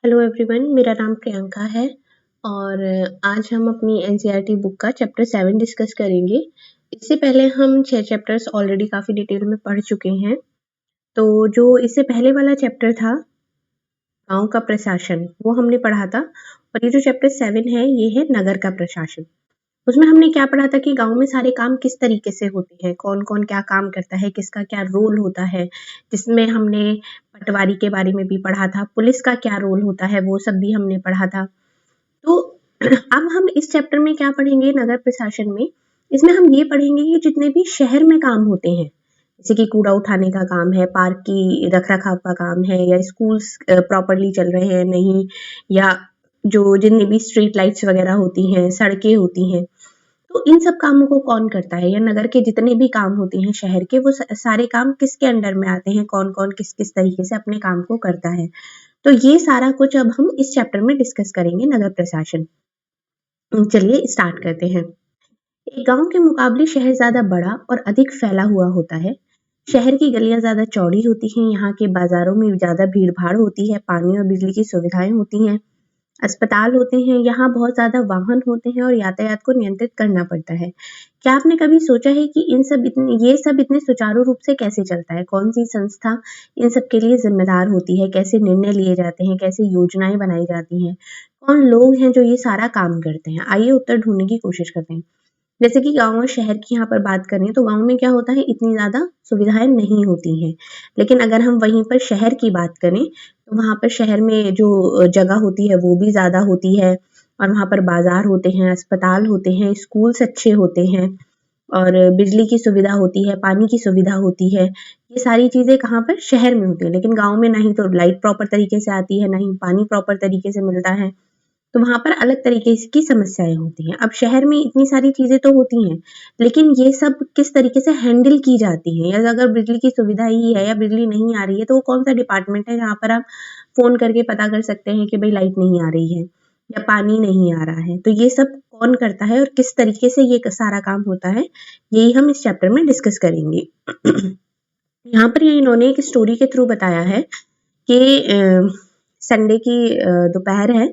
Hello everyone, मेरा नाम प्रियंका है और आज हम अपनी एनसीईआरटी बुक का चैप्टर 7 डिस्कस करेंगे। इससे पहले हम 6 चैप्टर्स ऑलरेडी काफ़ी डिटेल में पढ़ चुके हैं। तो जो इससे पहले वाला चैप्टर था, गाँव का प्रशासन, वो हमने पढ़ा था और ये जो चैप्टर 7 है, ये है नगर का प्रशासन। उसमें हमने क्या पढ़ा था कि गाँव में सारे काम किस तरीके से होते हैं, कौन-कौन क्या काम करता है, किसका क्या रोल होता है। जिसमें हमने पटवारी के बारे में भी पढ़ा था, पुलिस का क्या रोल होता है, वो सब भी हमने पढ़ा था। तो अब हम इस चैप्टर में क्या पढ़ेंगे नगर प्रशासन में, इसमें हम ये पढ़ेंगे कि जितने भी शहर में काम होते हैं, जैसे कि कूड़ा उठाने का काम है, पार्क की रख-रखाव का काम है या स्कूल्स प्रॉपर्ली चल रहे हैं नहीं, या जो जितनी भी स्ट्रीट लाइट्स वगैरह होती हैं, सड़कें होती हैं, तो इन सब कामों को कौन करता है, या नगर के जितने भी काम होते हैं शहर के, वो सारे काम किसके अंडर में आते हैं, कौन-कौन किस-किस तरीके से अपने काम को करता है। तो ये सारा कुछ अब हम इस चैप्टर में डिस्कस करेंगे, नगर प्रशासन। चलिए स्टार्ट करते हैं। एक गांव के मुकाबले शहर ज्यादा बड़ा और अधिक फैला हुआ होता है। शहर की गलियां ज्यादा चौड़ी होती हैं, यहाँ के बाजारों में ज्यादा भीड़ भाड़ होती है, पानी और बिजली की सुविधाएं होती हैं, अस्पताल होते हैं, यहाँ बहुत ज़्यादा वाहन होते हैं और यातायात को नियंत्रित करना पड़ता है। क्या आपने कभी सोचा है कि ये सब इतने सुचारू रूप से कैसे चलता है? कौन-सी संस्था इन सब के लिए ज़िम्मेदार होती है? कैसे निर्णय लिए जाते हैं? कैसे योजनाएँ बनाई जाती हैं? कौन लोग हैं जो ये सारा काम करते हैं? आइए उत्तर ढूँढने की कोशिश करते हैं। जैसे कि गाँव और शहर की यहाँ पर बात करें तो गाँव में क्या होता है, इतनी ज़्यादा सुविधाएँ नहीं होती हैं। लेकिन अगर हम वहीं पर शहर की बात करें तो वहाँ पर शहर में जो जगह होती है वो भी ज़्यादा होती है और वहाँ पर बाज़ार होते हैं, अस्पताल होते हैं, स्कूल्स अच्छे होते हैं और बिजली की सुविधा होती है, पानी की सुविधा होती है। ये सारी चीज़ें कहाँ पर? शहर में होती हैं। लेकिन गाँव में ना ही तो लाइट प्रॉपर तरीके से आती है, ना ही पानी प्रॉपर तरीके से मिलता है। तो वहाँ पर अलग तरीके की समस्याएँ होती हैं। अब शहर में इतनी सारी चीज़ें तो होती हैं, लेकिन ये सब किस तरीके से हैंडल की जाती हैं, या अगर बिजली की सुविधा ही है या बिजली नहीं आ रही है, तो वो कौन-सा डिपार्टमेंट है जहाँ पर आप फ़ोन करके पता कर सकते हैं कि भई लाइट नहीं आ रही है या पानी नहीं आ रहा है। तो ये सब कौन करता है और किस तरीके से ये सारा काम होता है, यही हम इस चैप्टर में डिस्कस करेंगे। यहाँ पर ये इन्होंने एक स्टोरी के थ्रू बताया है कि संडे की दोपहर है,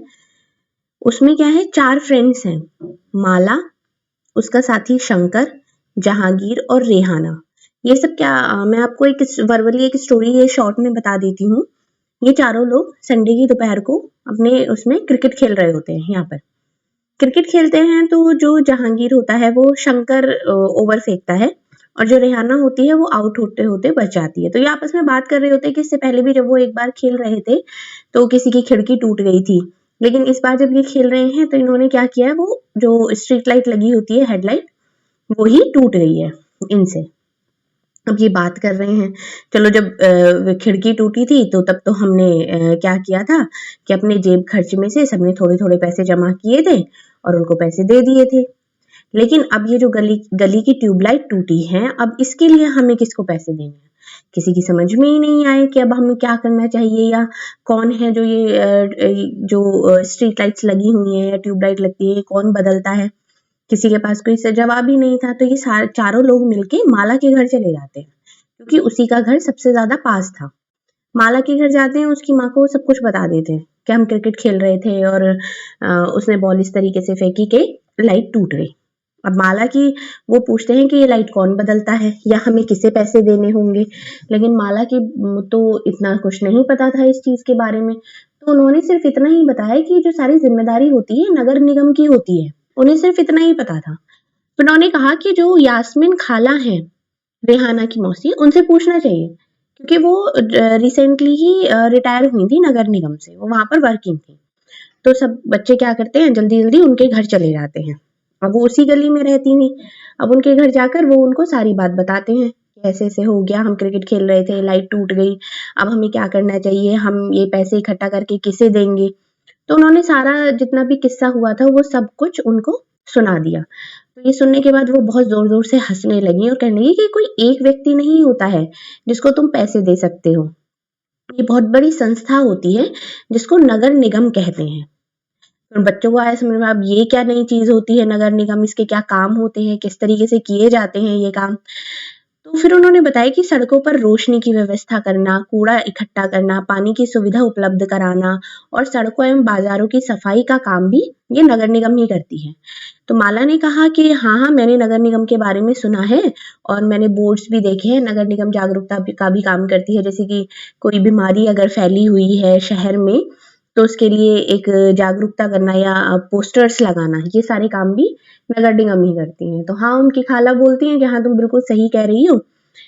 उसमें क्या है, 4 फ्रेंड्स हैं, माला, उसका साथी शंकर, जहांगीर और रेहाना। ये सब क्या मैं आपको एक वर्बली एक स्टोरी ये शॉर्ट में बता देती हूँ। ये चारों लोग संडे की दोपहर को अपने उसमें क्रिकेट खेल रहे होते हैं। यहाँ पर क्रिकेट खेलते हैं तो जो जहांगीर होता है वो शंकर ओवर फेंकता है और जो रेहाना होती है वो आउट होते होते बच जाती है। तो ये आपस में बात कर रहे होते हैं कि इससे पहले भी जब वो एक बार खेल रहे थे तो किसी की खिड़की टूट गई थी, लेकिन इस बार जब ये खेल रहे हैं तो इन्होंने क्या किया है, वो जो स्ट्रीट लाइट लगी होती है, हेडलाइट, वो ही टूट गई है इनसे। अब ये बात कर रहे हैं, चलो जब खिड़की टूटी थी तो तब तो हमने क्या किया था कि अपने जेब खर्च में से सबने थोड़े-थोड़े पैसे जमा किए थे और उनको पैसे दे दिए थे। लेकिन अब ये जो गली गली की ट्यूबलाइट टूटी है, अब इसके लिए हमें किसको पैसे देने हैं? किसी की समझ में ही नहीं आए कि अब हमें क्या करना चाहिए, या कौन है जो जो स्ट्रीट लाइट्स लगी हुई हैं या ट्यूबलाइट लगती है, कौन बदलता है? किसी के पास कोई जवाब ही नहीं था। तो ये चारों लोग मिलके माला के घर चले जाते हैं, क्योंकि उसी का घर सबसे ज्यादा पास था। माला के घर जाते हैं, उसकी माँ को सब कुछ बता देते हैं कि हम क्रिकेट खेल रहे थे और उसने बॉल इस तरीके से फेंकी कि लाइट टूट गई। अब माला की वो पूछते हैं कि ये लाइट कौन बदलता है या हमें किसे पैसे देने होंगे, लेकिन माला की तो इतना कुछ नहीं पता था इस चीज के बारे में। तो उन्होंने सिर्फ इतना ही बताया कि जो सारी जिम्मेदारी होती है नगर निगम की होती है, उन्हें सिर्फ इतना ही पता था। तो उन्होंने कहा कि जो यास्मीन खाला हैं, रेहाना की मौसी, उनसे पूछना चाहिए, क्योंकि वो रिसेंटली ही रिटायर हुई थी नगर निगम से, वो वहां पर वर्किंग थी। तो सब बच्चे क्या करते हैं, जल्दी जल्दी उनके घर चले जाते हैं। अब वो उसी गली में रहती थी। अब उनके घर जाकर वो उनको सारी बात बताते हैं कि ऐसे ऐसे हो गया, हम क्रिकेट खेल रहे थे, लाइट टूट गई, अब हमें क्या करना चाहिए, हम ये पैसे इकट्ठा करके किसे देंगे। तो उन्होंने सारा जितना भी किस्सा हुआ था वो सब कुछ उनको सुना दिया। तो ये सुनने के बाद वो बहुत जोर जोर से हंसने लगी और कहने लगी कि कोई एक व्यक्ति नहीं होता है जिसको तुम पैसे दे सकते हो, ये बहुत बड़ी संस्था होती है जिसको नगर निगम कहते हैं। और बच्चों को आया समझ में, अब ये क्या नई चीज होती है नगर निगम, इसके क्या काम होते हैं, किस तरीके से किए जाते हैं ये काम। तो फिर उन्होंने बताया कि सड़कों पर रोशनी की व्यवस्था करना, कूड़ा इकट्ठा करना, पानी की सुविधा उपलब्ध कराना और सड़कों एवं बाजारों की सफाई का काम भी ये नगर निगम ही करती है। तो माला ने कहा कि हाँ, मैंने नगर निगम के बारे में सुना है और मैंने बोर्ड्स भी देखे हैं। नगर निगम जागरूकता का भी काम करती है, जैसे कि कोई बीमारी अगर फैली हुई है शहर में, तो उसके लिए एक जागरूकता करना या पोस्टर्स लगाना, ये सारे काम भी नगर निगम ही करती हैं। तो हाँ, उनकी खाला बोलती हैं कि हाँ, तुम बिल्कुल सही कह रही हो,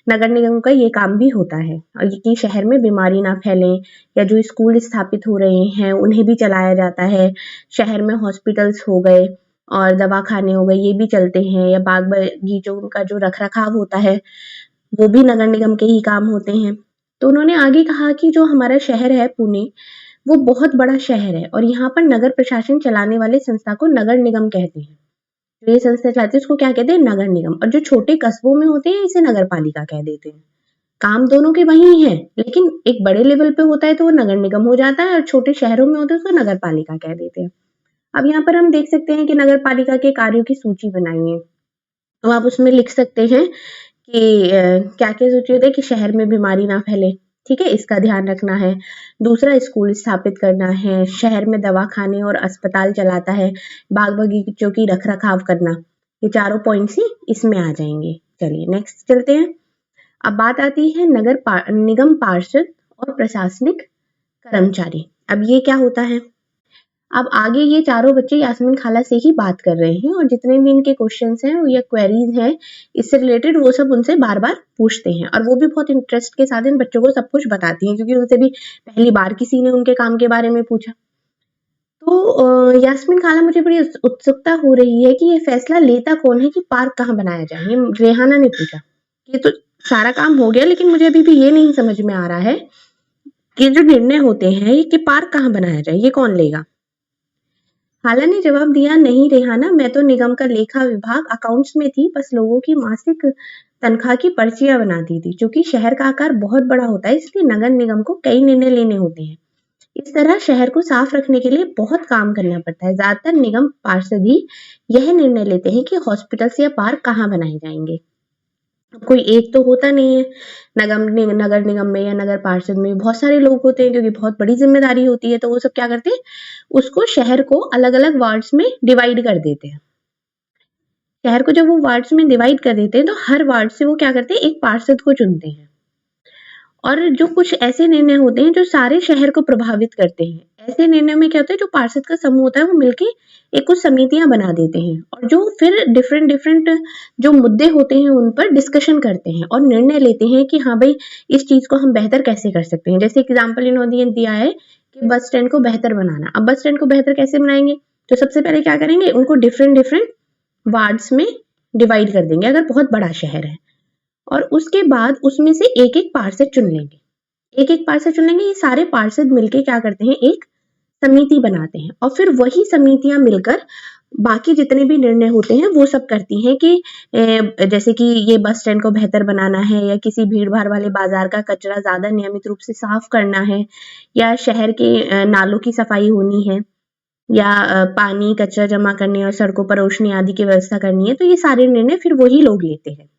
नगर निगम का ये काम भी होता है और कि शहर में बीमारी ना फैले, या जो स्कूल स्थापित हो रहे हैं उन्हें भी चलाया जाता है। शहर में हॉस्पिटल्स हो गए और दवाखाने हो गए, ये भी चलते हैं, या बाग बगीचों का जो रख रखाव होता है वो भी नगर निगम के ही काम होते हैं। तो उन्होंने आगे कहा कि जो हमारा शहर है पुणे, वो बहुत बड़ा शहर है और यहाँ पर नगर प्रशासन चलाने वाले संस्था को नगर निगम कहते हैं। जो ये संस्था चलाती है उसको क्या कहते हैं, नगर निगम। और जो छोटे कस्बों में होते हैं इसे नगर पालिका कह देते हैं। काम दोनों के वही है, लेकिन एक बड़े लेवल पे होता है तो वो नगर निगम हो जाता है और छोटे शहरों में होता है उसको नगर पालिका कह देते हैं। अब यहाँ पर हम देख सकते हैं कि नगर पालिका के कार्यों की सूची बनाई है। तो आप उसमें लिख सकते हैं कि क्या-क्या सूची होती है कि शहर में बीमारी ना फैले, ठीक है? इसका ध्यान रखना है। दूसरा, स्कूल स्थापित करना है, शहर में दवाखाने और अस्पताल चलाता है, बाग-बगीचों की रख-रखाव करना। ये चारों पॉइंट्स ही इसमें आ जाएँगे। चलिए नेक्स्ट चलते हैं। अब बात आती है निगम पार्षद और प्रशासनिक कर्मचारी। अब ये क्या होता है? अब आगे ये चारों बच्चे यास्मीन खाला से ही बात कर रहे हैं और जितने भी इनके क्वेश्चंस हैं या क्वेरीज हैं इससे रिलेटेड, वो सब उनसे बार बार पूछते हैं और वो भी बहुत इंटरेस्ट के साथ इन बच्चों को सब कुछ बताती हैं, क्योंकि उनसे भी पहली बार किसी ने उनके काम के बारे में पूछा। तो यास्मीन खाला, मुझे बड़ी उत्सुकता हो रही है कि ये फैसला लेता कौन है कि पार्क कहाँ बनाया जाए। ये रेहाना ने पूछा। ये तो सारा काम हो गया, लेकिन मुझे अभी भी ये नहीं समझ में आ रहा है कि जो निर्णय होते हैं कि पार्क कहाँ बनाया जाए, ये कौन लेगा। खाला ने जवाब दिया, नहीं रेहाना, मैं तो निगम का लेखा विभाग अकाउंट्स में थी, बस लोगों की मासिक तनख्वाह की पर्चियां बनाती थी। क्योंकि शहर का आकार बहुत बड़ा होता है, इसलिए नगर निगम को कई निर्णय लेने होते हैं। इस तरह शहर को साफ रखने के लिए बहुत काम करना पड़ता है। ज्यादातर निगम पार्षद ही यह निर्णय लेते हैं कि हॉस्पिटल्स या पार्क कहाँ बनाए जाएंगे। कोई एक तो होता नहीं है। नगर निगम में या नगर पार्षद में बहुत सारे लोग होते हैं, क्योंकि बहुत बड़ी जिम्मेदारी होती है। तो वो सब क्या करते हैं, उसको शहर को अलग अलग वार्ड्स में डिवाइड कर देते हैं। शहर को जब वो वार्ड्स में डिवाइड कर देते हैं तो हर वार्ड से वो क्या करते हैं, एक पार्षद को चुनते हैं। और जो कुछ ऐसे निर्णय होते हैं जो सारे शहर को प्रभावित करते हैं, ऐसे निर्णय में क्या होता है, जो पार्षद का समूह होता है वो मिलके एक कुछ समितियां बना देते हैं और जो फिर डिफरेंट डिफरेंट जो मुद्दे होते हैं उन पर डिस्कशन करते हैं और निर्णय लेते हैं कि हाँ भाई, इस चीज को हम बेहतर कैसे कर सकते हैं। जैसे एग्जाम्पल इन्होंने दिया है कि बस स्टैंड को बेहतर बनाना। अब बस स्टैंड को बेहतर कैसे बनाएंगे, तो सबसे पहले क्या करेंगे, उनको डिफरेंट डिफरेंट वार्ड्स में डिवाइड कर देंगे अगर बहुत बड़ा शहर है, और उसके बाद उसमें से एक एक पार्षद चुन लेंगे। एक एक पार्षद चुन लेंगे, ये सारे पार्षद मिलके क्या करते हैं, एक समिति बनाते हैं और फिर वही समितियां मिलकर बाकी जितने भी निर्णय होते हैं वो सब करती हैं कि जैसे कि ये बस स्टैंड को बेहतर बनाना है, या किसी भीड़ भाड़ वाले बाजार का कचरा ज्यादा नियमित रूप से साफ करना है, या शहर के नालों की सफाई होनी है, या पानी कचरा जमा करने और सड़कों पर रोशनी आदि की व्यवस्था करनी है। तो ये सारे निर्णय फिर वही लोग लेते हैं।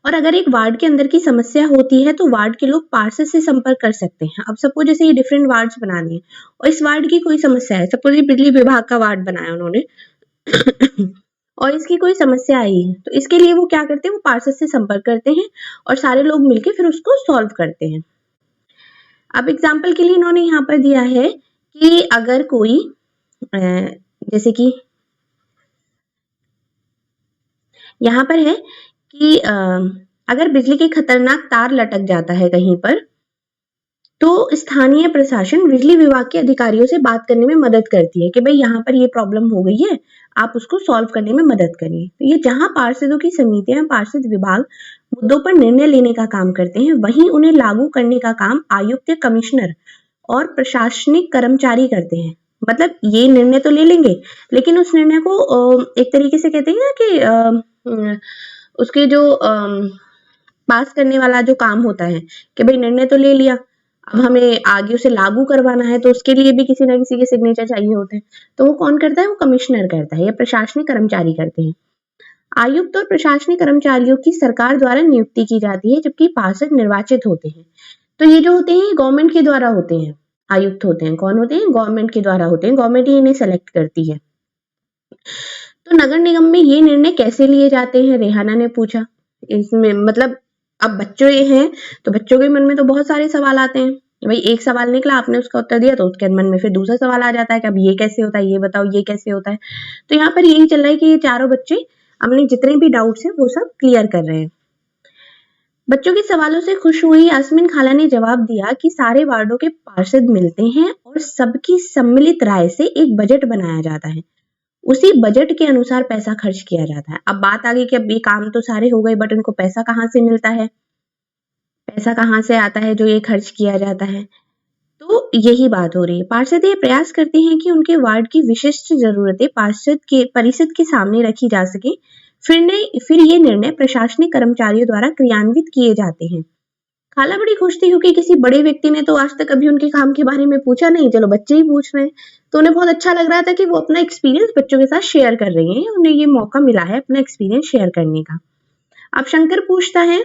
और अगर एक वार्ड के अंदर की समस्या होती है तो वार्ड के लोग पार्षद से संपर्क कर सकते हैं। अब सपोज जैसे ये डिफरेंट वार्ड्स बना दिए और इस वार्ड की कोई समस्या है, सपोज ये बिजली विभाग का वार्ड बनाया उन्होंने और इसकी कोई समस्या आई है, तो इसके लिए वो क्या करते हैं, वो पार्षद से संपर्क करते हैं और सारे लोग मिलकर फिर उसको सॉल्व करते हैं। अब एग्जाम्पल के लिए इन्होंने यहाँ पर दिया है कि अगर कोई जैसे कि यहाँ पर है कि अगर बिजली के खतरनाक तार लटक जाता है कहीं पर, तो स्थानीय प्रशासन बिजली विभाग के अधिकारियों से बात करने में मदद करती है कि भाई यहाँ पर ये प्रॉब्लम हो गई है, आप उसको सॉल्व करने में मदद करिए। तो ये जहां पार्षदों की समितियां, पार्षद विभाग मुद्दों पर निर्णय लेने का काम करते हैं, वहीं उन्हें लागू करने का काम आयुक्त, कमिश्नर और प्रशासनिक कर्मचारी करते हैं। मतलब ये निर्णय तो ले लेंगे, लेकिन उस निर्णय को एक तरीके से कहते हैं ना कि उसके जो पास करने वाला जो काम होता है कि भाई निर्णय तो ले लिया, अब हमें आगे उसे लागू करवाना है, तो उसके लिए भी किसी ना किसी के सिग्नेचर चाहिए होते हैं। तो वो कौन करता है, वो कमिश्नर करता है या प्रशासनिक कर्मचारी करते हैं। आयुक्त और प्रशासनिक कर्मचारियों की सरकार द्वारा नियुक्ति की जाती है, जबकि पार्षद निर्वाचित होते हैं। तो ये जो होते हैं, ये गवर्नमेंट के द्वारा होते हैं। आयुक्त होते हैं, कौन होते हैं? गवर्नमेंट के द्वारा होते हैं, गवर्नमेंट ही इन्हें सेलेक्ट करती है। तो नगर निगम में ये निर्णय कैसे लिए जाते हैं, रेहाना ने पूछा। इसमें मतलब अब बच्चे हैं, तो बच्चों के मन में तो बहुत सारे सवाल आते हैं। भाई एक सवाल निकला, आपने उसका उत्तर दिया, तो उसके मन में फिर दूसरा सवाल आ जाता है कि अब ये कैसे होता है, ये बताओ ये कैसे होता है। तो यहाँ पर यही चल रहा है कि ये चारों बच्चे अपने जितने भी डाउट्स हैं वो सब क्लियर कर रहे हैं। बच्चों के सवालों से खुश हुई यास्मीन खाला ने जवाब दिया कि सारे वार्डों के पार्षद मिलते हैं और सबकी सम्मिलित राय से एक बजट बनाया जाता है। उसी बजट के अनुसार पैसा खर्च किया जाता है। अब बात आ गई कि अब ये काम तो सारे हो गए, बट इनको पैसा कहाँ से मिलता है, पैसा कहाँ से आता है जो ये खर्च किया जाता है। तो यही बात हो रही है। पार्षद ये प्रयास करते हैं कि उनके वार्ड की विशिष्ट जरूरतें परिषद के सामने रखी जा सके। फिर ये निर्णय प्रशासनिक कर्मचारियों द्वारा क्रियान्वित किए जाते हैं। खाला बड़ी खुश थी क्योंकि किसी बड़े व्यक्ति ने तो आज तक कभी उनके काम के बारे में पूछा नहीं, चलो बच्चे ही पूछ रहे हैं। तो उन्हें बहुत अच्छा लग रहा था कि वो अपना एक्सपीरियंस बच्चों के साथ शेयर कर रही हैं, उन्हें ये मौका मिला है अपना एक्सपीरियंस शेयर करने का। अब शंकर पूछता है,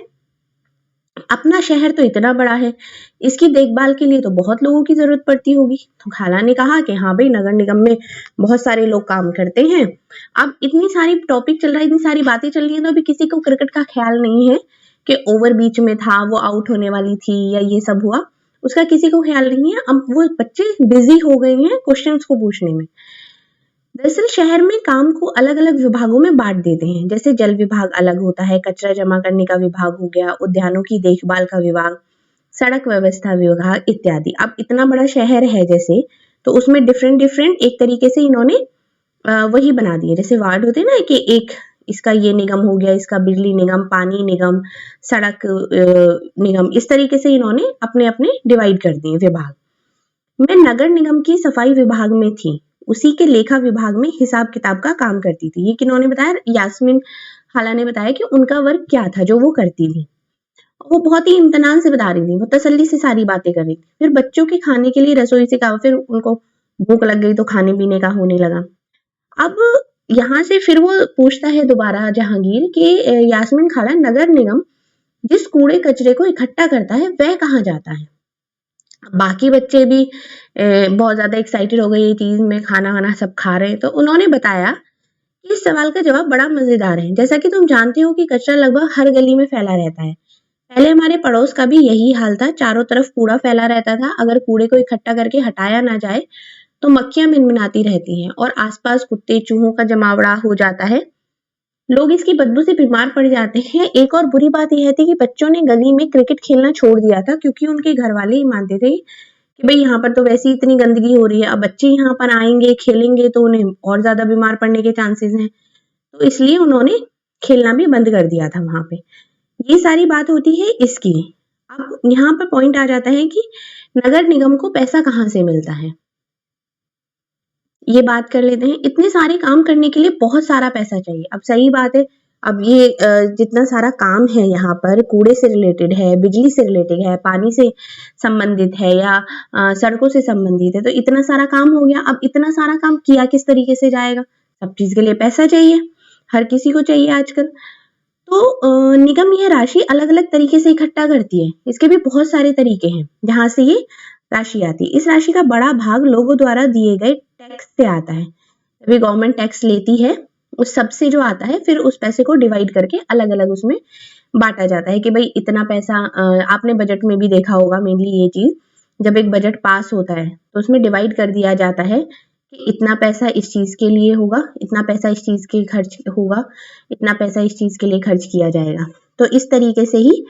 अपना शहर तो इतना बड़ा है, इसकी देखभाल के लिए तो बहुत लोगों की जरूरत पड़ती होगी। तो खाला ने कहा कि हाँ भाई, नगर निगम में बहुत सारे लोग काम करते हैं। अब इतनी सारी टॉपिक चल रहा है, इतनी सारी बातें चल रही है, तो अभी किसी को क्रिकेट का ख्याल नहीं है कि ओवर बीच में था, वो आउट होने वाली थी या ये सब हुआ, उसका किसी को ख्याल नहीं है। अब वो बच्चे बिजी हो गए हैं क्वेश्चंस को पूछने में। दरअसल शहर में काम को अलग अलग विभागों में बांट देते हैं, जैसे जल विभाग अलग होता है, कचरा जमा करने का विभाग हो गया, उद्यानों की देखभाल का विभाग, सड़क व्यवस्था विभाग इत्यादि। अब इतना बड़ा शहर है जैसे, तो उसमें डिफरेंट डिफरेंट एक तरीके से इन्होंने वही बना दिए, जैसे वार्ड होते हैं ना, कि एक इसका ये निगम हो गया, इसका बिजली निगम, पानी निगम, सड़क निगम, इस तरीके से इन्होंने अपने अपने डिवाइड कर दिए विभाग। मैं नगर निगम की सफाई विभाग में थी, उसी के लेखा विभाग में हिसाब किताब का काम करती थी। ये किन्होंने बताया? यास्मीन खाला ने बताया कि उनका वर्क क्या था जो वो करती थी। वो बहुत ही इम्तिनान से बता रही थी, वो तसल्ली से सारी बातें कर रही थी। फिर बच्चों के खाने के लिए रसोई से कहा, फिर उनको भूख लग गई तो खाने पीने का होने लगा। अब यहाँ से फिर वो पूछता है दोबारा जहांगीर कि यास्मीन खाला, नगर निगम जिस कूड़े कचरे को इकट्ठा करता है वह कहाँ जाता है? बाकी बच्चे भी बहुत ज्यादा एक्साइटेड हो गए, ये चीज में खाना वाना सब खा रहे हैं। तो उन्होंने बताया कि इस सवाल का जवाब बड़ा मजेदार है। जैसा कि तुम जानते हो कि कचरा लगभग हर गली में फैला रहता है। पहले हमारे पड़ोस का भी यही हाल था, चारों तरफ कूड़ा फैला रहता था। अगर कूड़े को इकट्ठा करके हटाया ना जाए तो मक्खियां मिनमिनाती रहती हैं और आसपास कुत्ते चूहों का जमावड़ा हो जाता है। लोग इसकी बदबू से बीमार पड़ जाते हैं। एक और बुरी बात यह थी कि बच्चों ने गली में क्रिकेट खेलना छोड़ दिया था, क्योंकि उनके घर वाले ही मानते थे कि भाई यहाँ पर तो वैसे ही इतनी गंदगी हो रही है, अब बच्चे यहाँ पर आएंगे खेलेंगे तो उन्हें और ज्यादा बीमार पड़ने के चांसेस हैं। तो इसलिए उन्होंने खेलना भी बंद कर दिया था वहां पे। ये सारी बात होती है इसकी। अब यहाँ पर पॉइंट आ जाता है कि नगर निगम को पैसा कहाँ से मिलता है, ये बात कर लेते हैं। इतने सारे काम करने के लिए बहुत सारा पैसा चाहिए। अब सही बात है, अब ये जितना सारा काम है यहाँ पर, कूड़े से रिलेटेड है, बिजली से रिलेटेड है, पानी से संबंधित है या सड़कों से संबंधित है, तो इतना सारा काम हो गया। अब इतना सारा काम किया किस तरीके से जाएगा? सब चीज के लिए पैसा चाहिए, हर किसी को चाहिए आजकल। तो निगम यह राशि अलग अलग तरीके से इकट्ठा करती है। इसके भी बहुत सारे तरीके हैं जहां से ये राशि आती है। इस राशि का बड़ा भाग लोगों द्वारा दिए गए टैक्स से आता है। अभी गवर्नमेंट टैक्स लेती है, उस सब से जो आता है, फिर उस पैसे को डिवाइड करके अलग अलग उसमें बांटा जाता है कि भाई इतना पैसा। आपने बजट में भी देखा होगा मेनली ये चीज, जब एक बजट पास होता है तो उसमें डिवाइड कर दिया जाता है कि इतना पैसा इस चीज के लिए होगा, इतना पैसा इस चीज के खर्च होगा, इतना पैसा इस चीज के लिए खर्च किया जाएगा। तो इस तरीके से ही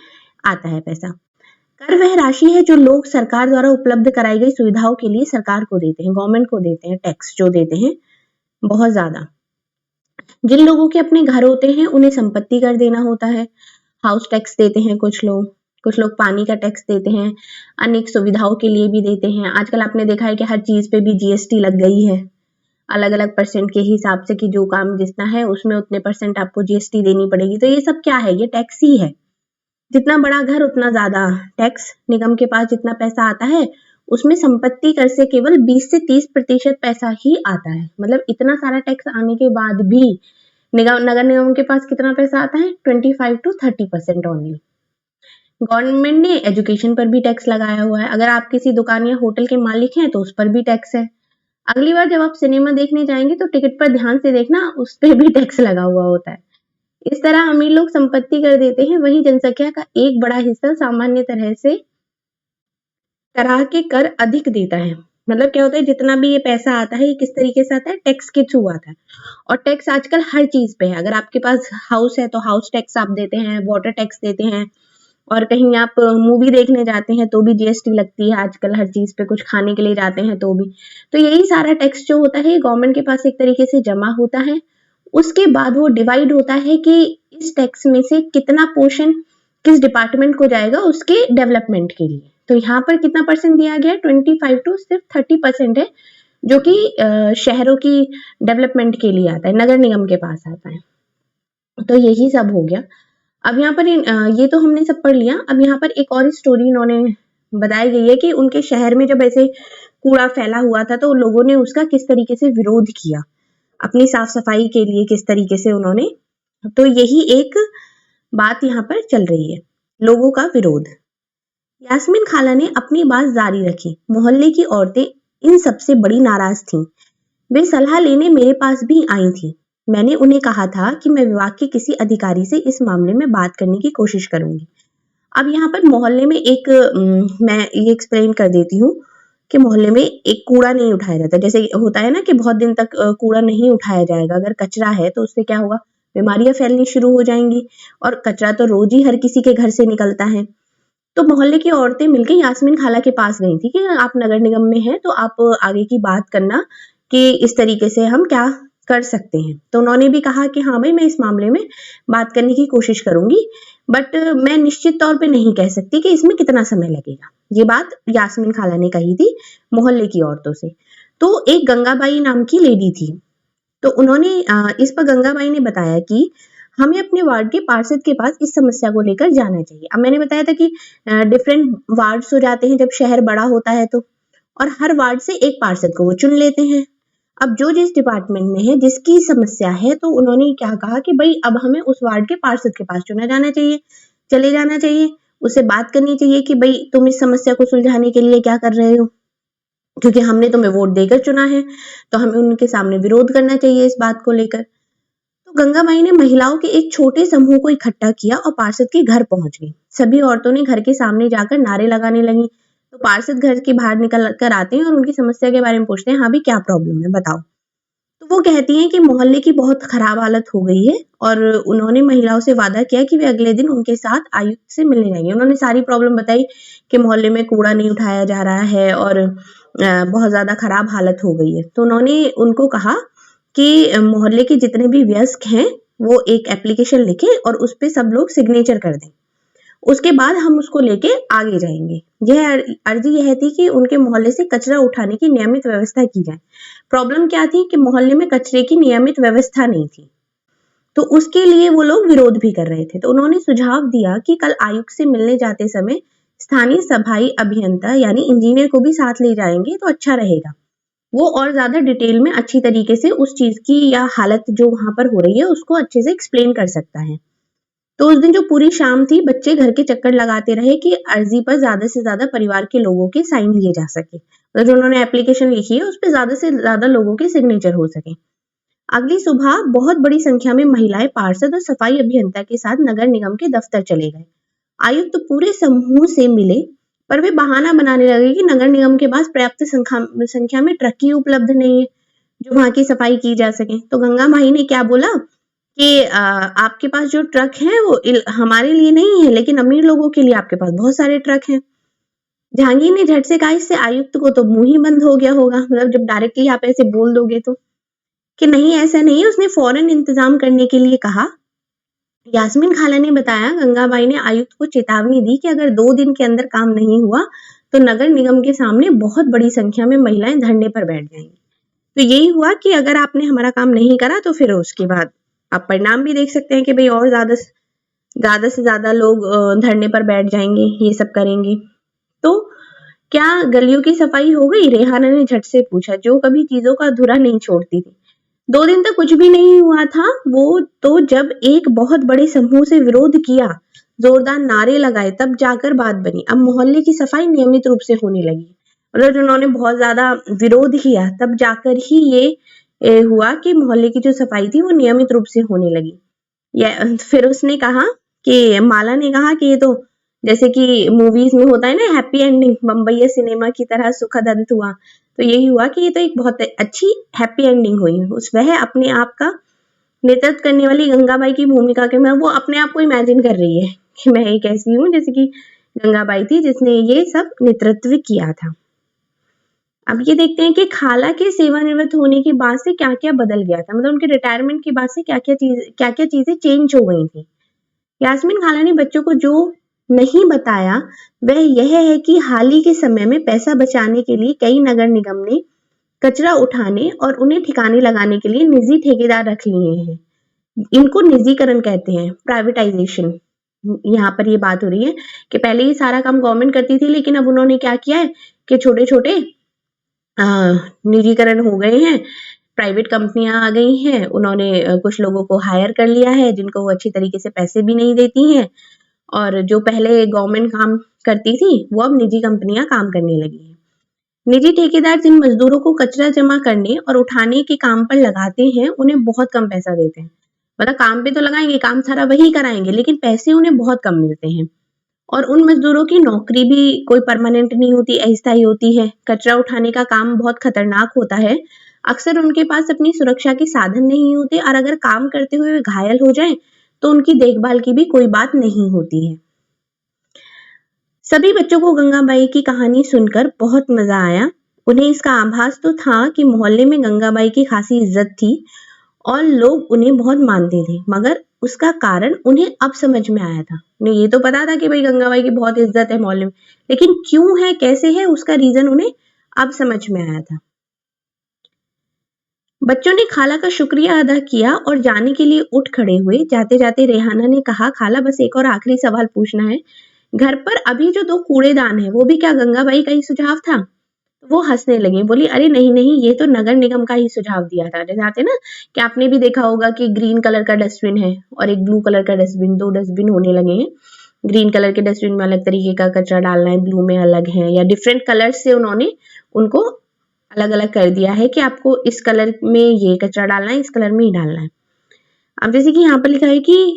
आता है पैसा। कर वह राशि है जो लोग सरकार द्वारा उपलब्ध कराई गई सुविधाओं के लिए सरकार को देते हैं, गवर्नमेंट को देते हैं। टैक्स जो देते हैं बहुत ज्यादा। जिन लोगों के अपने घर होते हैं उन्हें संपत्ति कर देना होता है, हाउस टैक्स देते हैं कुछ लोग पानी का टैक्स देते हैं, अनेक सुविधाओं के लिए भी देते हैं। आजकल आपने देखा है कि हर चीज पे भी जीएसटी लग गई है, अलग अलग परसेंट के हिसाब से कि जो काम जितना है उसमें उतने परसेंट आपको जीएसटी देनी पड़ेगी। तो ये सब क्या है? ये टैक्स ही है। जितना बड़ा घर उतना ज्यादा टैक्स। निगम के पास जितना पैसा आता है उसमें संपत्ति कर से केवल 20 से 30% पैसा ही आता है। मतलब इतना सारा टैक्स आने के बाद भी नगर निगम के पास कितना पैसा आता है? 25 to 30% ओनली। गवर्नमेंट ने एजुकेशन पर भी टैक्स लगाया हुआ है। अगर आप किसी दुकान या होटल के मालिक हैं तो उस पर भी टैक्स है। अगली बार जब आप सिनेमा देखने जाएंगे तो टिकट पर ध्यान से देखना, उस पर भी टैक्स लगा हुआ होता है। इस तरह अमीर लोग संपत्ति कर देते हैं, वहीं जनसंख्या का एक बड़ा हिस्सा सामान्य तरह के कर अधिक देता है। मतलब क्या होता है, जितना भी ये पैसा आता है ये किस तरीके से आता है? टैक्स के थ्रू आता है। और टैक्स आजकल हर चीज पे है। अगर आपके पास हाउस है तो हाउस टैक्स आप देते हैं, वाटर टैक्स देते हैं, और कहीं आप मूवी देखने जाते हैं तो भी जीएसटी लगती है आजकल हर चीज पे, कुछ खाने के लिए जाते हैं तो भी। तो यही सारा टैक्स जो होता है गवर्नमेंट के पास एक तरीके से जमा होता है। उसके बाद वो डिवाइड होता है कि इस टैक्स में से कितना पोर्शन किस डिपार्टमेंट को जाएगा उसके डेवलपमेंट के लिए। तो यहाँ पर कितना परसेंट दिया गया है? 25 to सिर्फ 30% है, जो कि शहरों की डेवलपमेंट के लिए आता है, नगर निगम के पास आता है। तो यही सब हो गया। अब यहाँ पर ये तो हमने सब पढ़ लिया। अब यहाँ पर एक और स्टोरी इन्होंने बताई गई है कि उनके शहर में जब ऐसे कूड़ा फैला हुआ था तो लोगों ने उसका किस तरीके से विरोध किया, अपनी साफ सफाई के लिए किस तरीके से उन्होंने। तो यही एक बात यहाँ पर चल रही है, लोगों का विरोध। यास्मीन खाला ने अपनी बात जारी रखी। मोहल्ले की औरतें इन सबसे बड़ी नाराज थीं। वे सलाह लेने मेरे पास भी आई थीं। मैंने उन्हें कहा था कि मैं विभाग के किसी अधिकारी से इस मामले में बात करने की कोशिश करूंगी। अब यहाँ पर मोहल्ले में मैं ये एक्सप्लेन कर देती हूँ कि मोहल्ले में एक कूड़ा नहीं उठाया जाता। जैसे होता है ना कि बहुत दिन तक कूड़ा नहीं उठाया जाएगा, अगर कचरा है तो उससे क्या होगा? बीमारियां फैलनी शुरू हो जाएंगी, और कचरा तो रोज ही हर किसी के घर से निकलता है। तो मोहल्ले की औरतें मिलकर यास्मीन खाला के पास गई थी कि आप नगर निगम में हैं तो आप आगे की बात करना कि इस तरीके से हम क्या कर सकते हैं। तो उन्होंने भी कहा कि हाँ भाई, मैं इस मामले में बात करने की कोशिश करूंगी, बट मैं निश्चित तौर पे नहीं कह सकती कि इसमें कितना समय लगेगा। ये बात यास्मीन खाला ने कही थी मोहल्ले की औरतों से। तो एक गंगाबाई नाम की लेडी थी, तो उन्होंने इस पर गंगाबाई ने बताया कि हमें अपने वार्ड के पार्षद के पास इस समस्या को लेकर जाना चाहिए। अब मैंने बताया था कि डिफरेंट वार्ड्स हो जाते हैं जब शहर बड़ा होता है तो, और हर वार्ड से एक पार्षद को वो चुन लेते हैं। अब जो जिस डिपार्टमेंट में है, जिसकी समस्या है, तो उन्होंने क्या कहा कि भाई अब हमें उस वार्ड के पार्षद के पास चुना जाना चाहिए, चले जाना चाहिए, उससे बात करनी चाहिए कि भाई तुम इस समस्या को सुलझाने के लिए क्या कर रहे हो, क्योंकि हमने तुम्हें वोट देकर चुना है, तो हमें उनके सामने विरोध करना चाहिए इस बात को लेकर। तो गंगाबाई ने महिलाओं के एक छोटे समूह को इकट्ठा किया और पार्षद के घर पहुंच गई। सभी औरतों ने घर के सामने जाकर नारे लगाने लगी। तो पार्षद घर के बाहर निकल कर आते हैं और उनकी समस्या के बारे में पूछते हैं, हाँ भी क्या प्रॉब्लम है बताओ। तो वो कहती हैं कि मोहल्ले की बहुत खराब हालत हो गई है, और उन्होंने महिलाओं से वादा किया कि वे अगले दिन उनके साथ आयुक्त से मिलने जाएंगे। उन्होंने सारी प्रॉब्लम बताई कि मोहल्ले में कूड़ा नहीं उठाया जा रहा है और बहुत ज्यादा खराब हालत हो गई है। तो उन्होंने उनको कहा कि मोहल्ले के जितने भी वयस्क हैं वो एक एप्लीकेशन लिखें और उस पे सब लोग सिग्नेचर कर दें, उसके बाद हम उसको लेके आगे जाएंगे। यह अर्जी यह थी कि उनके मोहल्ले से कचरा उठाने की नियमित व्यवस्था की जाए। प्रॉब्लम क्या थी कि मोहल्ले में कचरे की नियमित व्यवस्था नहीं थी, तो उसके लिए वो लोग विरोध भी कर रहे थे। तो उन्होंने सुझाव दिया कि कल आयुक्त से मिलने जाते समय स्थानीय सफाई अभियंता यानी इंजीनियर को भी साथ ले जाएंगे तो अच्छा रहेगा। वो और ज्यादा डिटेल में अच्छी तरीके से उस चीज की या हालत जो वहां पर हो रही है उसको अच्छे से एक्सप्लेन कर सकता है। तो उस दिन जो पूरी शाम थी, बच्चे घर के चक्कर लगाते रहे कि अर्जी पर ज्यादा से ज्यादा परिवार के लोगों के साइन लिए जा सके, तो जो उन्होंने एप्लीकेशन लिखी है उस पर ज्यादा से ज्यादा लोगों के सिग्नेचर हो सके। अगली सुबह बहुत बड़ी संख्या में महिलाएं पार्षद और सफाई अभियंता के साथ नगर निगम के दफ्तर चले गए। आयुक्त पूरे समूह से मिले, पर वे बहाना बनाने लगे कि नगर निगम के पास पर्याप्त संख्या में ट्रक ही उपलब्ध नहीं है जो वहां की सफाई की जा सके। तो गंगा माही ने क्या बोला कि आपके पास जो ट्रक है वो हमारे लिए नहीं है, लेकिन अमीर लोगों के लिए आपके पास बहुत सारे ट्रक हैं। जहांगीर ने झट से कहा, इससे आयुक्त को तो मुंह ही बंद हो गया होगा, मतलब जब डायरेक्टली आप ऐसे बोल दोगे तो, कि नहीं ऐसा नहीं है, उसने फौरन इंतजाम करने के लिए कहा। यास्मीन खाला ने बताया, गंगाबाई ने आयुक्त को चेतावनी दी कि अगर 2 दिन के अंदर काम नहीं हुआ तो नगर निगम के सामने बहुत बड़ी संख्या में महिलाएं धरने पर बैठ जाएंगी। तो यही हुआ कि अगर आपने हमारा काम नहीं करा तो फिर उसके बाद आप परिणाम भी देख सकते हैं कि भाई और ज्यादा से ज्यादा लोग धरने पर बैठ जाएंगे, ये सब करेंगे। तो क्या गलियों की सफाई हो गई? रेहाना ने झट से पूछा, जो कभी चीजों का अधूरा नहीं छोड़ती थी। 2 दिन तक कुछ भी नहीं हुआ था, वो तो जब एक बहुत बड़े समूह से विरोध किया, जोरदार नारे लगाए, तब जाकर बात बनी। अब मोहल्ले की सफाई नियमित रूप से होने लगी। मतलब जिन्होंने बहुत ज्यादा विरोध किया तब जाकर ही ये हुआ कि मोहल्ले की जो सफाई थी वो नियमित रूप से होने लगी। फिर उसने कहा कि माला ने कहा कि ये तो जैसे कि मूवीज में होता है ना, हैप्पी एंडिंग, बम्बई सिनेमा की तरह सुखद अंत हुआ। तो यही हुआ कि ये तो एक बहुत अच्छी हैप्पी एंडिंग हुई। उस वह अपने आप का नेतृत्व करने वाली गंगाबाई की भूमिका के में वो अपने आप को इमेजिन कर रही है कि मैं एक ऐसी हूँ जैसे कि गंगाबाई थी जिसने ये सब नेतृत्व किया था। अब ये देखते हैं कि खाला के सेवानिवृत्त होने के बाद से क्या-क्या बदल गया था। मतलब उनके रिटायरमेंट के बाद से क्या-क्या चीजें चेंज हो गई थी। यास्मीन खाला ने बच्चों को जो नहीं बताया वह यह है कि हाल ही के समय में पैसा बचाने के लिए कई नगर निगम ने कचरा उठाने और उन्हें ठिकाने लगाने के लिए निजी ठेकेदार रख लिए हैं। इनको निजीकरण कहते हैं, प्राइवेटाइजेशन। यहाँ पर ये बात हो रही है कि पहले ये सारा काम गवर्नमेंट करती थी, लेकिन अब उन्होंने क्या किया है कि छोटे-छोटे निजीकरण हो गए हैं, प्राइवेट कंपनियां आ गई हैं, उन्होंने कुछ लोगों को हायर कर लिया है जिनको वो अच्छी तरीके से पैसे भी नहीं देती हैं, और जो पहले गवर्नमेंट काम करती थी वो अब निजी कंपनियां काम करने लगी हैं। निजी ठेकेदार जिन मजदूरों को कचरा जमा करने और उठाने के काम पर लगाते हैं उन्हें बहुत कम पैसा देते हैं। मतलब काम पे तो लगाएंगे, काम सारा वही कराएंगे, लेकिन पैसे उन्हें बहुत कम मिलते हैं। और उन मजदूरों की नौकरी भी कोई परमानेंट नहीं होती, अस्थायी होती है। कचरा उठाने का काम बहुत खतरनाक होता है। अक्सर उनके पास अपनी सुरक्षा के साधन नहीं होते, और अगर काम करते हुए वे घायल हो जाएं तो उनकी देखभाल की भी कोई बात नहीं होती है। सभी बच्चों को गंगाबाई की कहानी सुनकर बहुत मजा आया। उन्हें इसका आभास तो था कि मोहल्ले में गंगाबाई की खासी इज्जत थी और लोग उन्हें बहुत मानते थे, मगर उसका कारण उन्हें अब समझ में आया था। उन्हें ये तो पता था कि भाई गंगाबाई की बहुत इज्जत है मोहल्ले में, लेकिन क्यों है, कैसे है, उसका रीजन उन्हें अब समझ में आया था। बच्चों ने खाला का शुक्रिया अदा किया और जाने के लिए उठ खड़े हुए। जाते जाते रेहाना ने कहा, खाला बस एक और आखिरी सवाल पूछना है, घर पर अभी जो 2 कूड़ेदान है वो भी क्या गंगाबाई का ही सुझाव था? वो हंसने लगी, बोली अरे नहीं नहीं, ये तो नगर निगम का ही सुझाव दिया था। जैसे आते ना कि आपने भी देखा होगा कि ग्रीन कलर का डस्टबिन है और एक ब्लू कलर का डस्टबिन, 2 डस्टबिन होने लगे हैं। ग्रीन कलर के डस्टबिन में अलग तरीके का कचरा डालना है, ब्लू में अलग है, या डिफरेंट कलर से उन्होंने उनको अलग अलग कर दिया है कि आपको इस कलर में ये कचरा डालना है, इस कलर में ही डालना है। अब जैसे कि यहाँ पर लिखा है कि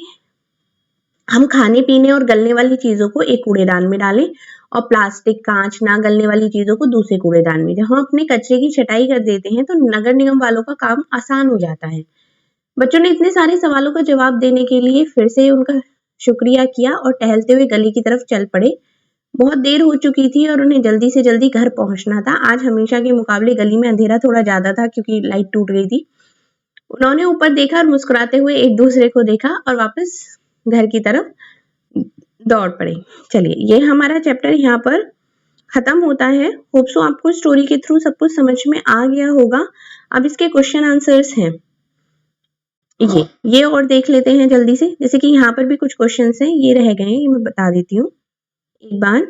हम खाने पीने और गलने वाली चीजों को एक कूड़ेदान में डालें और प्लास्टिक, कांच, ना गलने वाली चीजों को दूसरे कूड़ेदान में। जब हम अपने कचरे की छटाई कर देते हैं तो नगर निगम वालों का काम आसान हो जाता है। बच्चों ने इतने सारे सवालों का जवाब देने के लिए फिर से उनका शुक्रिया किया और टहलते हुए गली की तरफ चल पड़े। बहुत देर हो चुकी थी और उन्हें जल्दी से जल्दी घर पहुंचना था। आज हमेशा के मुकाबले गली में अंधेरा थोड़ा ज्यादा था क्योंकि लाइट टूट गई थी। उन्होंने ऊपर देखा और मुस्कुराते हुए एक दूसरे को देखा और वापस घर की तरफ दौड़ पड़े। चलिए, ये हमारा चैप्टर यहाँ पर खत्म होता है। होप सो आपको स्टोरी के थ्रू सब कुछ समझ में आ गया होगा। अब इसके क्वेश्चन आंसर्स हैं ये और देख लेते हैं जल्दी से। जैसे कि यहाँ पर भी कुछ क्वेश्चंस हैं, ये रह गए हैं, ये मैं बता देती हूँ एक बार।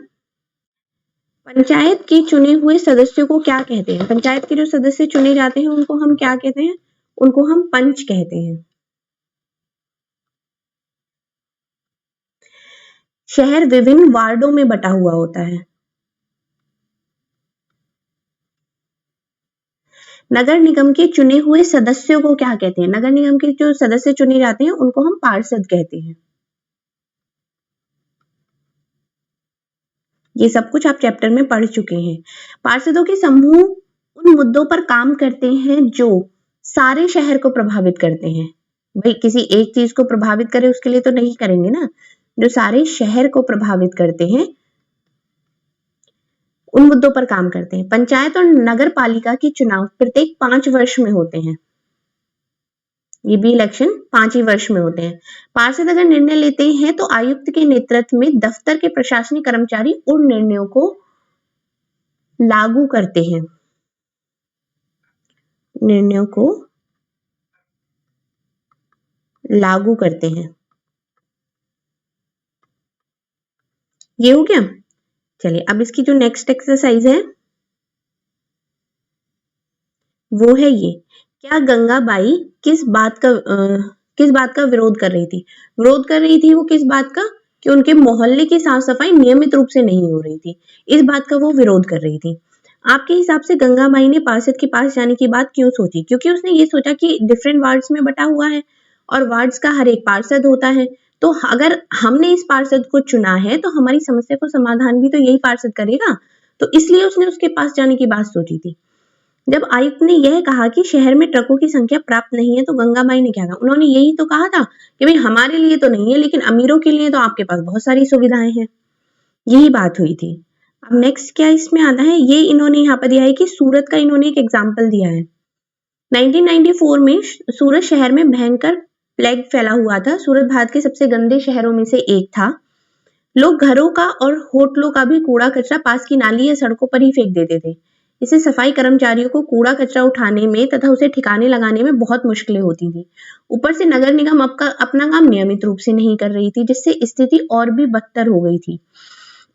पंचायत के चुने हुए सदस्यों को क्या कहते हैं? पंचायत के जो सदस्य चुने जाते हैं उनको हम क्या कहते हैं? उनको हम पंच कहते हैं। शहर विभिन्न वार्डों में बटा हुआ होता है। नगर निगम के चुने हुए सदस्यों को क्या कहते हैं? नगर निगम के जो सदस्य चुने जाते हैं उनको हम पार्षद कहते हैं। ये सब कुछ आप चैप्टर में पढ़ चुके हैं। पार्षदों के समूह उन मुद्दों पर काम करते हैं जो सारे शहर को प्रभावित करते हैं। भाई किसी एक चीज को प्रभावित करे उसके लिए तो नहीं करेंगे ना, जो सारे शहर को प्रभावित करते हैं उन मुद्दों पर काम करते हैं। पंचायत और नगर पालिका के चुनाव प्रत्येक 5 वर्ष में होते हैं। ये भी इलेक्शन 5 ही वर्ष में होते हैं। पार्षद अगर निर्णय लेते हैं तो आयुक्त के नेतृत्व में दफ्तर के प्रशासनिक कर्मचारी उन निर्णयों को लागू करते हैं। निर्णयों को लागू करते हैं। ये हो गया। चलिए, अब इसकी जो नेक्स्ट एक्सरसाइज है वो है ये क्या गंगाबाई किस बात का विरोध कर रही थी? विरोध कर रही थी वो किस बात का? कि उनके मोहल्ले की साफ सफाई नियमित रूप से नहीं हो रही थी। इस बात का वो विरोध कर रही थी। आपके हिसाब से गंगाबाई ने पार्षद के पास जाने की बात क्यों सोची? क्योंकि उसने ये सोचा कि डिफरेंट वार्ड्स में बटा हुआ है और वार्ड्स का हर एक पार्षद होता है, तो अगर हमने इस पार्षद को चुना है तो हमारी समस्या को समाधान भी तो यही पार्षद करेगा, तो इसलिए उसने उसके पास जाने की बात सोची थी। जब आयुक्त ने यह कहा कि शहर में ट्रकों की संख्या पर्याप्त नहीं है, तो गंगाबाई ने क्या कहा? उन्होंने यही तो कहा था कि भाई हमारे लिए तो नहीं है, लेकिन अमीरों के लिए तो आपके पास बहुत सारी सुविधाएं हैं। यही बात हुई थी। अब नेक्स्ट क्या इसमें आता है, ये इन्होंने यहाँ पर दिया है कि सूरत का इन्होंने एक एग्जाम्पल दिया है। 1994 में सूरत शहर में भयंकर प्लेग फैला हुआ था। सूरत भारत के सबसे गंदे शहरों में से एक था। लोग घरों का और होटलों का भी कूड़ा कचरा पास की नाली या सड़कों पर ही फेंक देते थे। इससे सफाई कर्मचारियों को कूड़ा कचरा उठाने में तथा उसे ठिकाने लगाने में बहुत मुश्किलें होती थी। ऊपर से नगर निगम अपना काम नियमित रूप से नहीं कर रही थी, जिससे स्थिति और भी बदतर हो गई थी।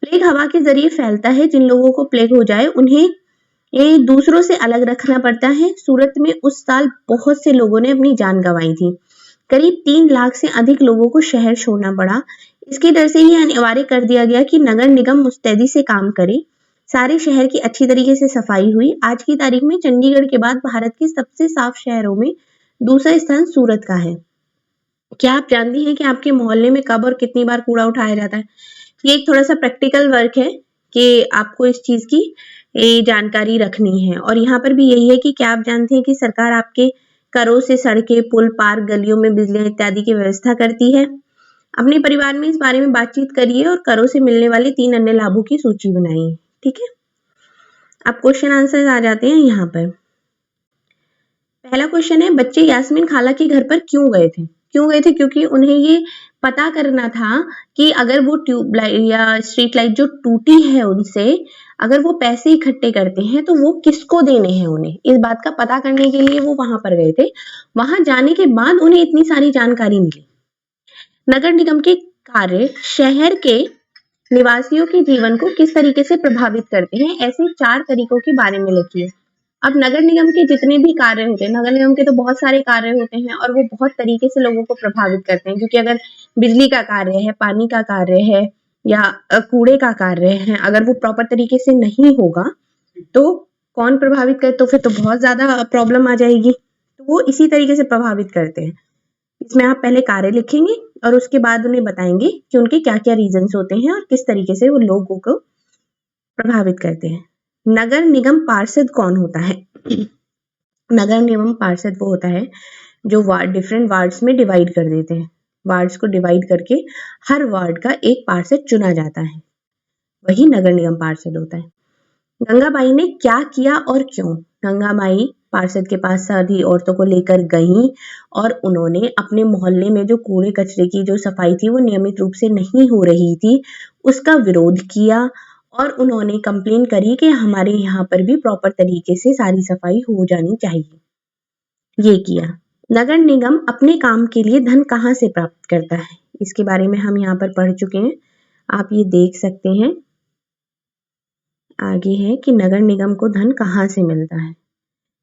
प्लेग हवा के जरिए फैलता है। जिन लोगों को प्लेग हो जाए उन्हें ये दूसरों से अलग रखना पड़ता है। सूरत में उस साल बहुत से लोगों ने अपनी जान गंवाई थी। करीब 3 लाख से अधिक लोगों को शहर छोड़ना पड़ा। इसके डर से ये अनिवार्य कर दिया गया कि नगर निगम मुस्तैदी से काम करे। सारे शहर की अच्छी तरीके से सफाई हुई। आज की तारीख में चंडीगढ़ के बाद भारत के सबसे साफ शहरों में दूसरा स्थान सूरत का है। क्या आप जानती हैं कि आपके मोहल्ले में कब और कितनी बार कूड़ा उठाया जाता है? ये एक थोड़ा सा प्रैक्टिकल वर्क है कि आपको इस चीज की ये जानकारी रखनी है। और यहाँ पर भी यही है कि क्या आप जानते हैं कि सरकार आपके करों से सड़कें, पुल, पार्क, गलियों में बिजली इत्यादि की व्यवस्था करती है। अपने परिवार में इस बारे में बातचीत करिए और करों से मिलने वाले 3 अन्य लाभों की सूची बनाइए। ठीक है, अब क्वेश्चन आंसर आ जाते हैं यहाँ पर। पहला क्वेश्चन है, बच्चे यास्मीन खाला के घर पर क्यों गए थे? क्यों गए थे? क्योंकि उन्हें ये पता करना था कि अगर वो ट्यूबलाइट या स्ट्रीट लाइट जो टूटी है उनसे अगर वो पैसे इकट्ठे करते हैं तो वो किसको देने हैं उन्हें, इस बात का पता करने के लिए वो वहां पर गए थे। वहां जाने के बाद उन्हें इतनी सारी जानकारी मिली। नगर निगम के कार्य शहर के निवासियों के जीवन को किस तरीके से प्रभावित करते हैं, ऐसे 4 तरीकों के बारे में लिखिए। अब नगर निगम के जितने भी कार्य होते हैं, नगर निगम के तो बहुत सारे कार्य होते हैं और वो बहुत तरीके से लोगों को प्रभावित करते हैं। क्योंकि अगर बिजली का कार्य है, पानी का कार्य है या कूड़े का कार्य है, अगर वो प्रॉपर तरीके से नहीं होगा तो कौन प्रभावित करे? तो फिर तो बहुत ज्यादा प्रॉब्लम आ जाएगी। तो वो इसी तरीके से प्रभावित करते हैं। इसमें आप पहले कार्य लिखेंगे और उसके बाद उन्हें बताएंगे कि उनके क्या क्या रीजंस होते हैं और किस तरीके से वो लोगों को प्रभावित करते हैं। नगर निगम पार्षद कौन होता है? नगर निगम पार्षद वो होता है जो डिफरेंट वार्ड्स में डिवाइड कर देते हैं। वार्ड्स को डिवाइड करके हर वार्ड का एक पार्षद चुना जाता है, वही नगर निगम पार्षद होता है। गंगाबाई ने क्या किया और क्यों? गंगाबाई पार्षद के पास सभी औरतों को लेकर गईं और उन्होंने अपने मोहल्ले में जो कूड़े कचरे की जो सफाई थी वो नियमित रूप से नहीं हो रही थी, उसका विरोध किया और उन्होंने कंप्लेन करी कि हमारे यहाँ पर भी प्रॉपर तरीके से सारी सफाई हो जानी चाहिए। ये किया। नगर निगम अपने काम के लिए धन कहाँ से प्राप्त करता है? इसके बारे में हम यहाँ पर पढ़ चुके हैं, आप ये देख सकते हैं। आगे है कि नगर निगम को धन कहाँ से मिलता है।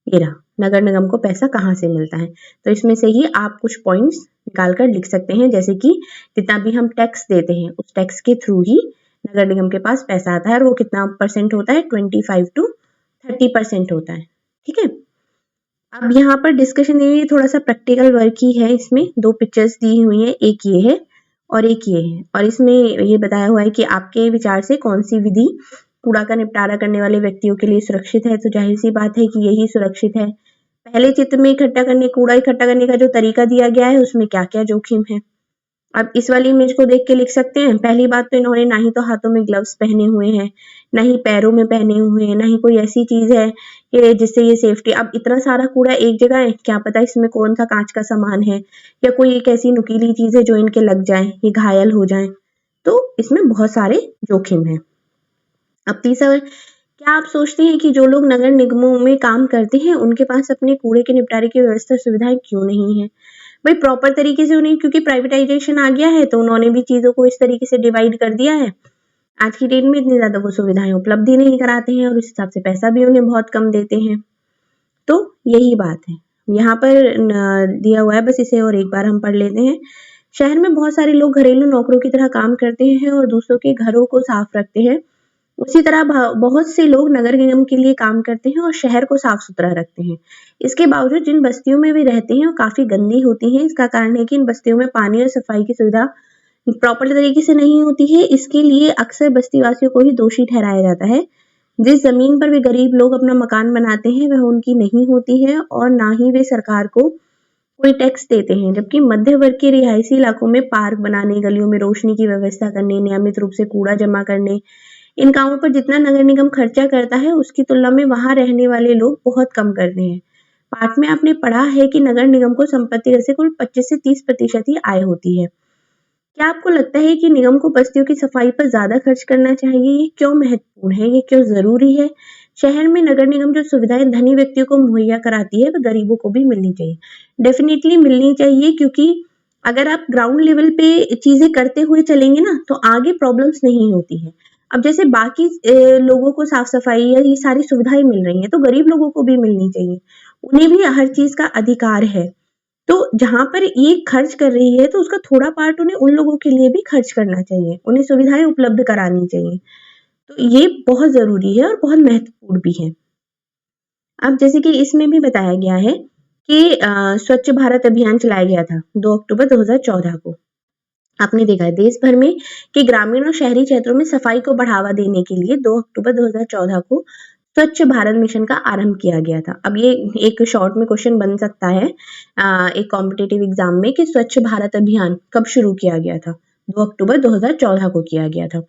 ये रहा, नगर निगम को पैसा कहाँ से मिलता है। तो इसमें से ही आप कुछ पॉइंट्स निकाल कर लिख सकते हैं, जैसे कि जितना भी हम टैक्स देते हैं उस टैक्स के थ्रू ही नगर निगम के पास पैसा आता है और वो कितना परसेंट होता है? 25 to 30% होता है। ठीक है, अब यहाँ पर डिस्कशन ये थोड़ा सा प्रैक्टिकल वर्क ही है। इसमें 2 पिक्चर्स दी हुई है, एक ये है और एक ये है, और इसमें ये बताया हुआ है कि आपके विचार से कौन सी विधि कूड़ा का निपटारा करने वाले व्यक्तियों के लिए सुरक्षित है। तो जाहिर सी बात है कि यही सुरक्षित है। पहले चित्र में कूड़ा इकट्ठा करने का जो तरीका दिया गया है उसमें क्या क्या जोखिम है, अब इस वाली इमेज को देख के लिख सकते हैं। पहली बात तो इन्होंने ना ही तो हाथों में ग्लव्स पहने हुए हैं, ना ही पैरों में पहने हुए हैं, ना ही कोई ऐसी चीज है कि जिससे ये सेफ्टी। अब इतना सारा कूड़ा एक जगह है, क्या पता इसमें कौन सा कांच का सामान है या कोई एक ऐसी नुकीली चीज है जो इनके लग जाए, ये घायल हो जाए, तो इसमें बहुत सारे जोखिम है। अब तीसरा, क्या आप सोचते हैं कि जो लोग नगर निगमों में काम करते हैं उनके पास अपने कूड़े के निपटारे की व्यवस्था सुविधाएं क्यों नहीं है? भाई प्रॉपर तरीके से उन्हें, क्योंकि प्राइवेटाइजेशन आ गया है तो उन्होंने भी चीजों को इस तरीके से डिवाइड कर दिया है। आज की डेट में इतनी ज्यादा वो सुविधाएं उपलब्ध ही नहीं कराते हैं और उस हिसाब से पैसा भी उन्हें बहुत कम देते हैं। तो यही बात है, यहाँ पर दिया हुआ है, बस इसे और एक बार हम पढ़ लेते हैं। शहर में बहुत सारे लोग घरेलू नौकरों की तरह काम करते हैं और दूसरों के घरों को साफ रखते हैं। उसी तरह बहुत से लोग नगर निगम के लिए काम करते हैं और शहर को साफ सुथरा रखते हैं। इसके बावजूद जिन बस्तियों में वे रहते हैं वो काफी गंदी होती हैं। इसका कारण है कि इन बस्तियों में पानी और सफाई की सुविधा प्रॉपर तरीके से नहीं होती है। इसके लिए अक्सर बस्ती वासियों को ही दोषी ठहराया जाता है। जिस जमीन पर वे गरीब लोग अपना मकान बनाते हैं वह उनकी नहीं होती है और ना ही वे सरकार को कोई टैक्स देते हैं, जबकि मध्य वर्ग के रिहायशी इलाकों में पार्क बनाने, गलियों में रोशनी की व्यवस्था करने, नियमित रूप से कूड़ा जमा करने, इन कामों पर जितना नगर निगम खर्चा करता है उसकी तुलना में वहां रहने वाले लोग बहुत कम करते हैं। पाठ में आपने पढ़ा है कि नगर निगम को संपत्ति कर से कुल 25 से 30% ही आय होती है। क्या आपको लगता है कि निगम को बस्तियों की सफाई पर ज्यादा खर्च करना चाहिए? ये क्यों महत्वपूर्ण है? ये क्यों जरूरी है? शहर में नगर निगम जो सुविधाएं धनी व्यक्तियों को मुहैया कराती है, वह गरीबों को भी मिलनी चाहिए। डेफिनेटली मिलनी चाहिए, क्योंकि अगर आप ग्राउंड लेवल पे चीजें करते हुए चलेंगे ना, तो आगे प्रॉब्लम्स नहीं होती है। अब जैसे बाकी लोगों को साफ सफाई या ये सारी सुविधाएं मिल रही हैं, तो गरीब लोगों को भी मिलनी चाहिए। उन्हें भी हर चीज का अधिकार है। तो जहाँ पर ये खर्च कर रही है, तो उसका थोड़ा पार्ट उन्हें उन लोगों के लिए भी खर्च करना चाहिए, उन्हें सुविधाएं उपलब्ध करानी चाहिए। तो ये बहुत जरूरी है और बहुत महत्वपूर्ण भी है। अब जैसे कि इसमें भी बताया गया है कि स्वच्छ भारत अभियान चलाया गया था 2 अक्टूबर 2014 को। आपने देखा है देश भर में कि ग्रामीण और शहरी क्षेत्रों में सफाई को बढ़ावा देने के लिए 2 अक्टूबर 2014 को स्वच्छ भारत मिशन का आरंभ किया गया था। अब ये एक शॉर्ट में क्वेश्चन बन सकता है एक कॉम्पिटिटिव एग्जाम में कि स्वच्छ भारत अभियान कब शुरू किया गया था? 2 अक्टूबर 2014 को किया गया था।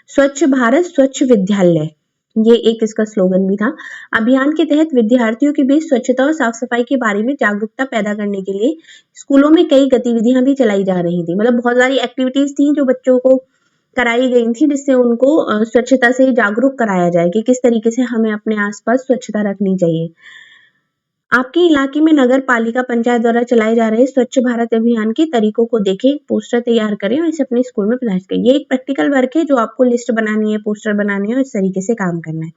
स्वच्छ भारत स्वच्छ विद्यालय, ये एक इसका स्लोगन भी था। अभियान के तहत विद्यार्थियों के बीच स्वच्छता और साफ सफाई के बारे में जागरूकता पैदा करने के लिए स्कूलों में कई गतिविधियां भी चलाई जा रही थी। मतलब बहुत सारी एक्टिविटीज थी जो बच्चों को कराई गई थी, जिससे उनको स्वच्छता से जागरूक कराया जाए कि किस तरीके से हमें अपने आसपास स्वच्छता रखनी चाहिए। आपके इलाके में नगर पालिका पंचायत द्वारा चलाए जा रहे स्वच्छ भारत अभियान के तरीकों को देखें, पोस्टर तैयार करें और इसे अपने स्कूल में प्रदर्शित करें। ये एक प्रैक्टिकल वर्क है जो आपको लिस्ट बनानी है, पोस्टर बनाने है और इस तरीके से काम करना है।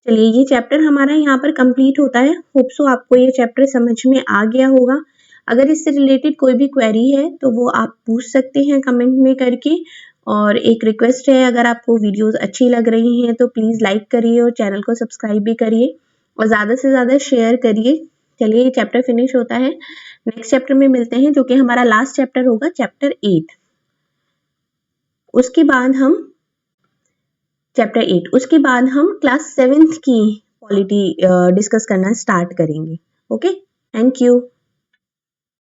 चलिए, ये चैप्टर हमारा यहाँ पर कंप्लीट होता है। होप सो आपको ये चैप्टर समझ में आ गया होगा। अगर इससे रिलेटेड कोई भी क्वेरी है तो वो आप पूछ सकते हैं कमेंट में करके। और एक रिक्वेस्ट है, अगर आपको वीडियोस अच्छी लग रही हैं तो प्लीज लाइक करिए और चैनल को सब्सक्राइब भी करिए और ज्यादा से ज्यादा शेयर करिए। चलिए, ये चैप्टर फिनिश होता है। नेक्स्ट चैप्टर में मिलते हैं, जो कि हमारा लास्ट चैप्टर होगा, चैप्टर 8। उसके बाद हम क्लास 7th की पॉलिटी डिस्कस करना स्टार्ट करेंगे। Okay, thank you.